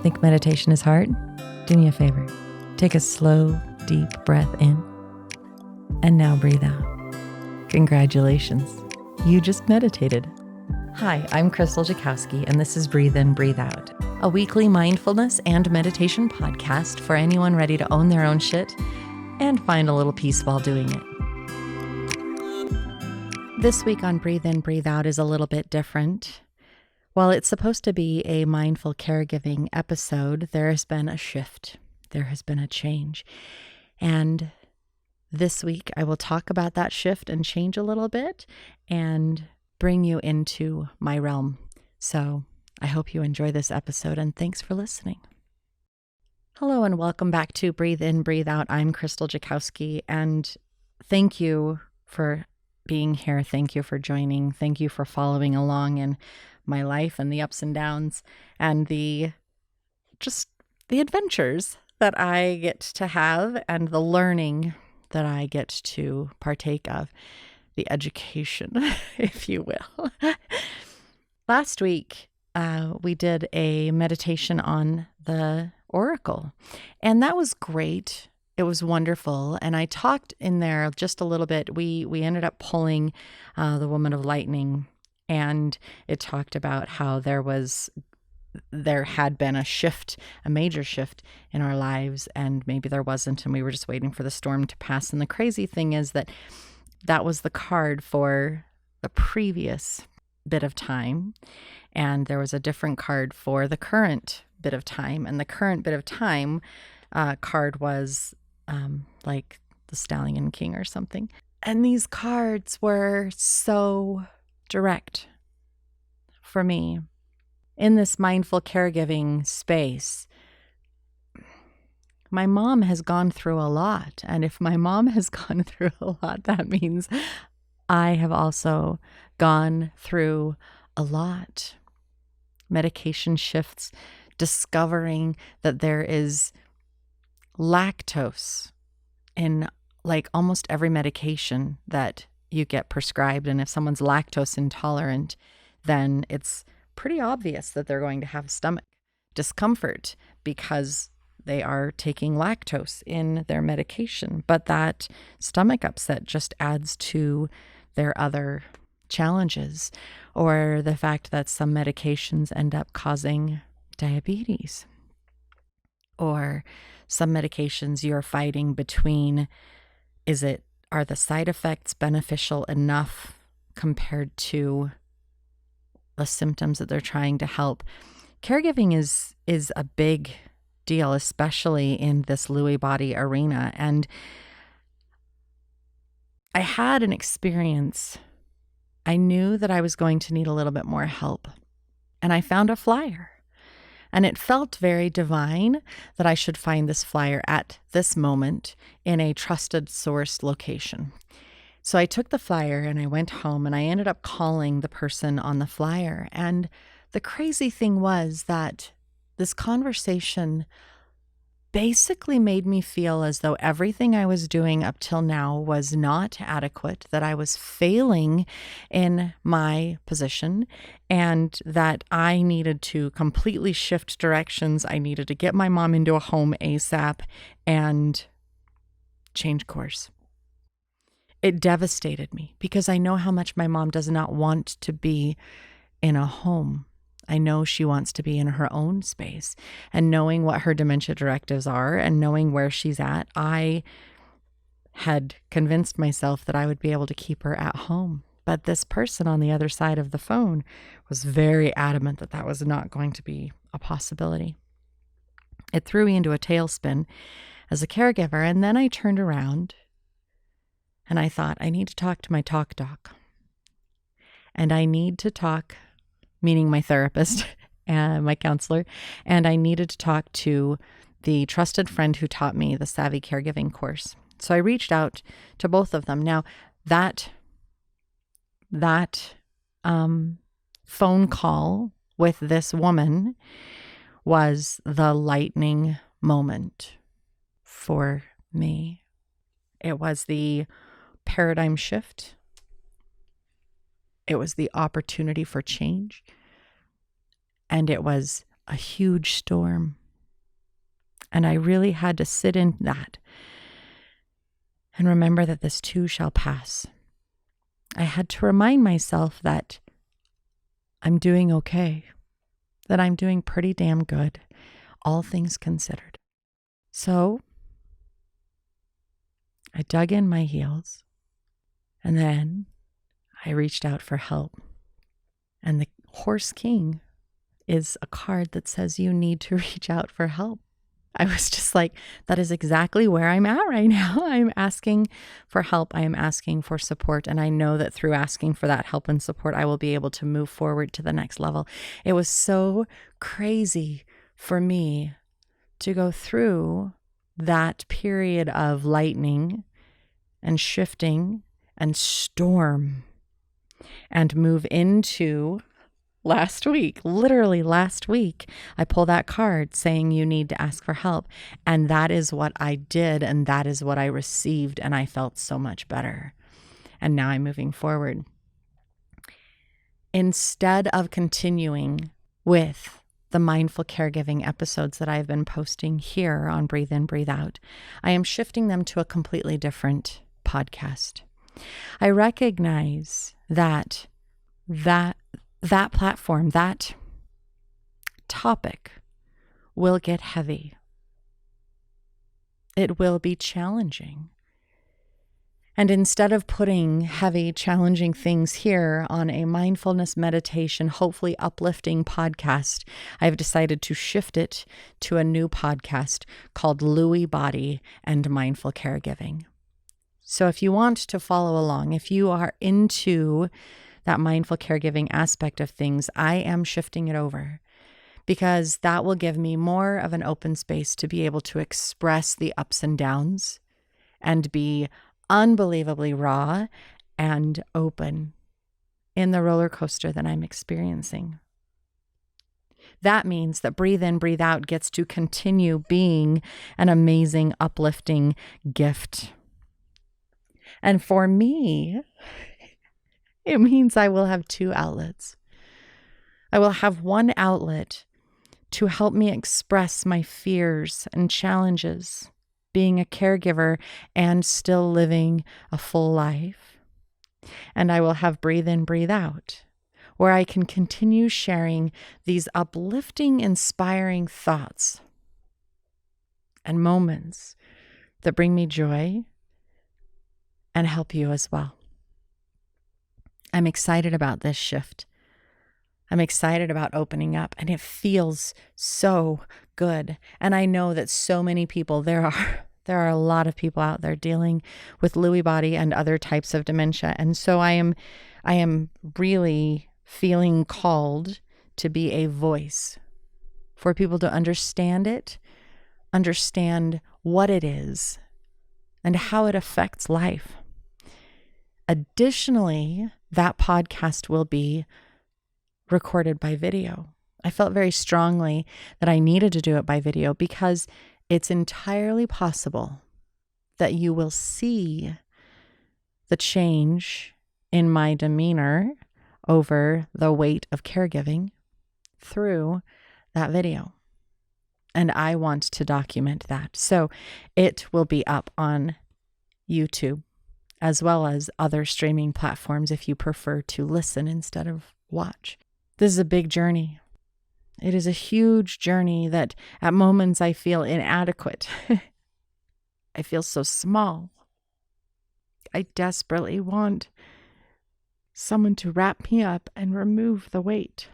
Think meditation is hard? Do me a favor. Take a slow, deep breath in, and now breathe out. Congratulations. You just meditated. Hi, I'm Krystal Jakosky, and this is Breathe In, Breathe Out, a weekly mindfulness and meditation podcast for anyone ready to own their own shit and find a little peace while doing it. This week on Breathe In, Breathe Out is a little bit different. While it's supposed to be a mindful caregiving episode, there has been a shift. There has been a change. And this week, I will talk about that shift and change a little bit and bring you into my realm. So I hope you enjoy this episode, and thanks for listening. Hello, and welcome back to Breathe In, Breathe Out. I'm Krystal Jakosky, and thank you for being here. Thank you for joining. Thank you for following along in my life and the ups and downs and the adventures that I get to have and the learning that I get to partake of, the education, if you will. Last week, we did a meditation on the oracle, and that was great. It was wonderful. And I talked in there just a little bit. We ended up pulling the Woman of Lightning, and it talked about how there had been a shift, a major shift in our lives, and maybe there wasn't, and we were just waiting for the storm to pass. And the crazy thing is that was the card for the previous bit of time, and there was a different card for the current bit of time. And the current bit of time card was like the Stallion King or something. And these cards were so direct for me. In this mindful caregiving space, my mom has gone through a lot. And if my mom has gone through a lot, that means I have also gone through a lot. Medication shifts, discovering that there is lactose in like almost every medication that you get prescribed. And if someone's lactose intolerant, then it's pretty obvious that they're going to have stomach discomfort because they are taking lactose in their medication. But that stomach upset just adds to their other challenges, or the fact that some medications end up causing diabetes, or some medications you're fighting between, are the side effects beneficial enough compared to the symptoms that they're trying to help? Caregiving is a big deal, especially in this Lewy Body arena. And I had an experience. I knew that I was going to need a little bit more help, and I found a flyer. And it felt very divine that I should find this flyer at this moment in a trusted source location. So I took the flyer and I went home, and I ended up calling the person on the flyer. And the crazy thing was that this conversation basically made me feel as though everything I was doing up till now was not adequate, that I was failing in my position, and that I needed to completely shift directions. I needed to get my mom into a home ASAP and change course. It devastated me because I know how much my mom does not want to be in a home. I know she wants to be in her own space. And knowing what her dementia directives are and knowing where she's at, I had convinced myself that I would be able to keep her at home. But this person on the other side of the phone was very adamant that that was not going to be a possibility. It threw me into a tailspin as a caregiver. And then I turned around and I thought, I need to talk to my talk doc. And I need to talk, meaning my therapist and my counselor, and I needed to talk to the trusted friend who taught me the Savvy Caregiving course. So I reached out to both of them. Now, that phone call with this woman was the lightning moment for me. It was the paradigm shift. It was the opportunity for change. And it was a huge storm. And I really had to sit in that and remember that this too shall pass. I had to remind myself that I'm doing okay, that I'm doing pretty damn good, all things considered. So I dug in my heels, and then I reached out for help. And the Horse King is a card that says you need to reach out for help. I was just like, that is exactly where I'm at right now. I'm asking for help. I am asking for support. And I know that through asking for that help and support, I will be able to move forward to the next level. It was so crazy for me to go through that period of lightning and shifting and storm and move into last week, literally last week, I pull that card saying you need to ask for help. And that is what I did. And that is what I received. And I felt so much better. And now I'm moving forward. Instead of continuing with the mindful caregiving episodes that I've been posting here on Breathe In, Breathe Out, I am shifting them to a completely different podcast. I recognize that platform, that topic will get heavy. It will be challenging. And instead of putting heavy, challenging things here on a mindfulness meditation, hopefully uplifting podcast, I've decided to shift it to a new podcast called Lewy Body and Mindful Caregiving. So if you want to follow along, if you are into that mindful caregiving aspect of things, I am shifting it over because that will give me more of an open space to be able to express the ups and downs and be unbelievably raw and open in the roller coaster that I'm experiencing. That means that Breathe In, Breathe Out gets to continue being an amazing, uplifting gift. And for me, it means I will have two outlets. I will have one outlet to help me express my fears and challenges, being a caregiver and still living a full life. And I will have Breathe In, Breathe Out, where I can continue sharing these uplifting, inspiring thoughts and moments that bring me joy and help you as well. I'm excited about this shift. I'm excited about opening up, and it feels so good. And I know that so many people, there are a lot of people out there dealing with Lewy body and other types of dementia. And so I am really feeling called to be a voice for people to understand it, understand what it is, and how it affects life. Additionally, that podcast will be recorded by video. I felt very strongly that I needed to do it by video because it's entirely possible that you will see the change in my demeanor over the weight of caregiving through that video. And I want to document that. So it will be up on YouTube as well as other streaming platforms if you prefer to listen instead of watch. This is a big journey. It is a huge journey that at moments I feel inadequate. I feel so small. I desperately want someone to wrap me up and remove the weight.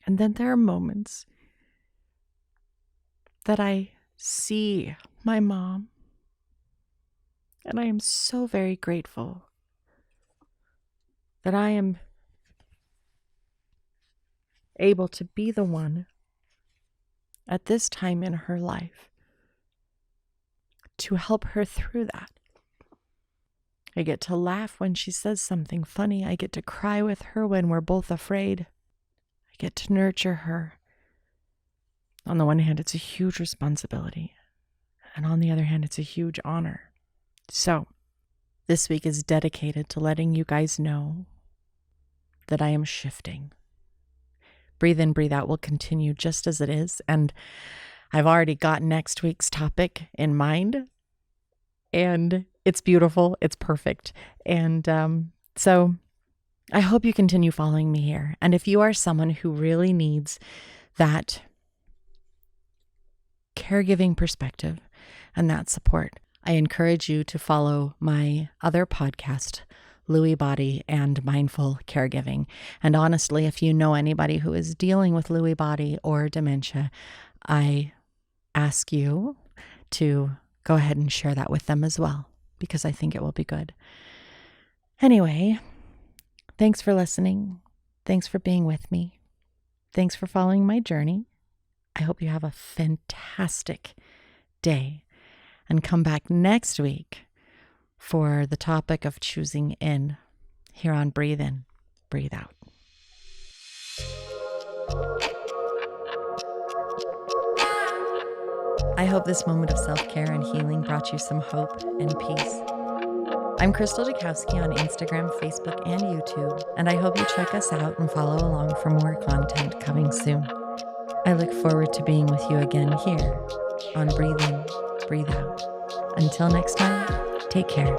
And then there are moments that I see my mom, and I am so very grateful that I am able to be the one at this time in her life to help her through that. I get to laugh when she says something funny. I get to cry with her when we're both afraid. I get to nurture her. On the one hand, it's a huge responsibility. And on the other hand, it's a huge honor. So, this week is dedicated to letting you guys know that I am shifting. Breathe in, breathe out will continue just as it is. And I've already got next week's topic in mind. And it's beautiful. It's perfect. And so I hope you continue following me here. And if you are someone who really needs that caregiving perspective and that support, I encourage you to follow my other podcast, Lewy Body and Mindful Caregiving. And honestly, if you know anybody who is dealing with Lewy Body or dementia, I ask you to go ahead and share that with them as well, because I think it will be good. Anyway, thanks for listening. Thanks for being with me. Thanks for following my journey. I hope you have a fantastic day and come back next week for the topic of choosing in here on Breathe In, Breathe Out. I hope this moment of self-care and healing brought you some hope and peace. I'm Krystal Jakosky on Instagram, Facebook, and YouTube, and I hope you check us out and follow along for more content coming soon. I look forward to being with you again here on Breathe In, Breathe Out. Until next time, take care.